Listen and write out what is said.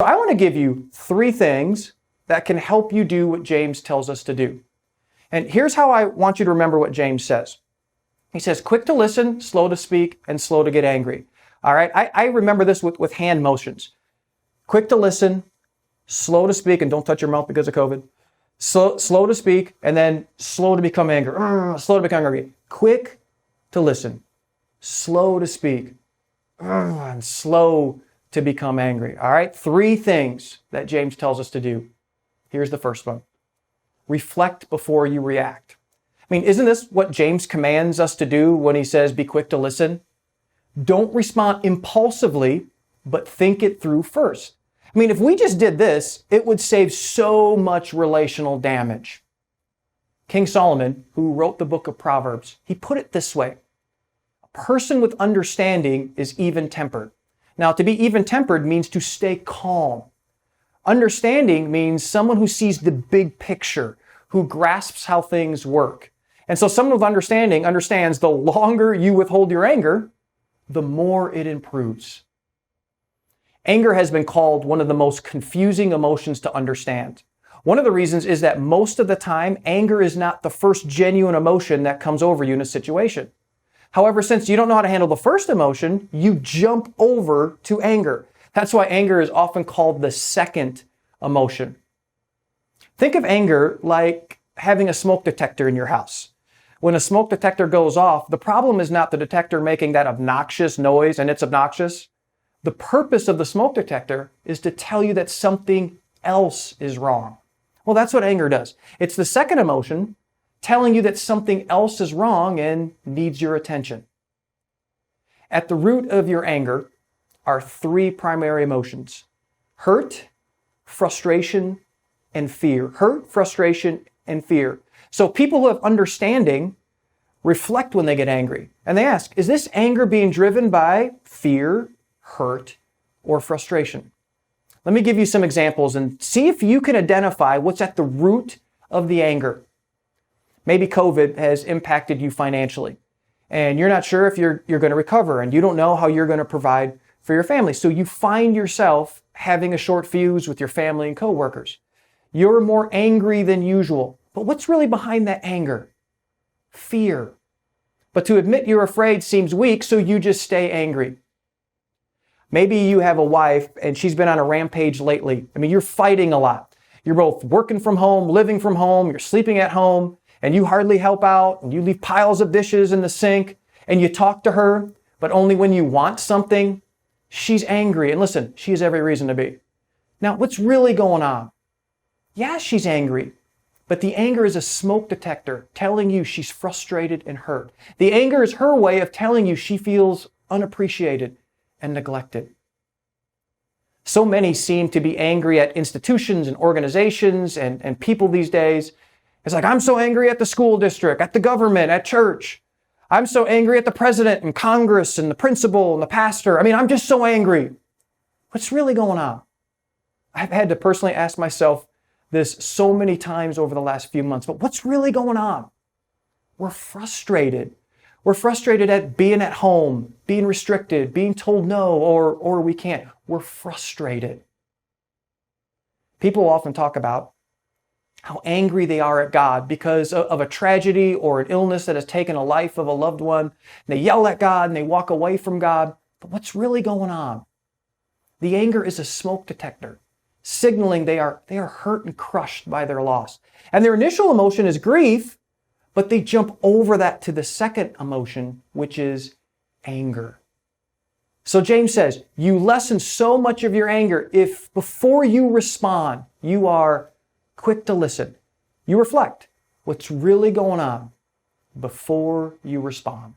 So I want to give you 3 things that can help you do what James tells us to do. And here's how I want you to remember what James says. He says, quick to listen, slow to speak, and slow to get angry. All right, I remember this with hand motions. Quick to listen, slow to speak, and don't touch your mouth because of COVID. Slow to speak, and then slow to become angry. Slow to become angry. Quick to listen, slow to speak, and slow to become angry. All right, 3 things that James tells us to do. Here's the first one. Reflect before you react. I mean, isn't this what James commands us to do when he says, be quick to listen? Don't respond impulsively, but think it through first. I mean, if we just did this, it would save so much relational damage. King Solomon, who wrote the book of Proverbs, he put it this way. A person with understanding is even-tempered. Now, to be even-tempered means to stay calm. Understanding means someone who sees the big picture, who grasps how things work. And so someone with understanding understands the longer you withhold your anger, the more it improves. Anger has been called one of the most confusing emotions to understand. One of the reasons is that most of the time, anger is not the first genuine emotion that comes over you in a situation. However, since you don't know how to handle the first emotion, you jump over to anger. That's why anger is often called the second emotion. Think of anger like having a smoke detector in your house. When a smoke detector goes off, the problem is not the detector making that obnoxious noise, and it's obnoxious. The purpose of the smoke detector is to tell you that something else is wrong. Well, that's what anger does. It's the second emotion telling you that something else is wrong and needs your attention. At the root of your anger are 3 primary emotions: hurt, frustration, and fear. Hurt, frustration, and fear. So people who have understanding reflect when they get angry. And they ask, is this anger being driven by fear, hurt, or frustration? Let me give you some examples and see if you can identify what's at the root of the anger. Maybe COVID has impacted you financially, and you're not sure if you're going to recover, and you don't know how you're going to provide for your family. So you find yourself having a short fuse with your family and coworkers. You're more angry than usual. But what's really behind that anger? Fear. But to admit you're afraid seems weak, so you just stay angry. Maybe you have a wife and she's been on a rampage lately. I mean, you're fighting a lot. You're both working from home, living from home, you're sleeping at home, and you hardly help out, and you leave piles of dishes in the sink, and you talk to her, but only when you want something. She's angry. And listen, she has every reason to be. Now, what's really going on? Yeah, she's angry. But the anger is a smoke detector telling you she's frustrated and hurt. The anger is her way of telling you she feels unappreciated and neglected. So many seem to be angry at institutions and organizations and people these days. It's like, I'm so angry at the school district, at the government, at church. I'm so angry at the president and Congress and the principal and the pastor. I mean, I'm just so angry. What's really going on? I've had to personally ask myself this so many times over the last few months, but what's really going on? We're frustrated. We're frustrated at being at home, being restricted, being told no, or we can't. We're frustrated. People often talk about how angry they are at God because of a tragedy or an illness that has taken a life of a loved one. And they yell at God and they walk away from God. But what's really going on? The anger is a smoke detector, signaling they are hurt and crushed by their loss. And their initial emotion is grief, but they jump over that to the second emotion, which is anger. So James says, you lessen so much of your anger if before you respond, you are quick to listen. You reflect what's really going on before you respond.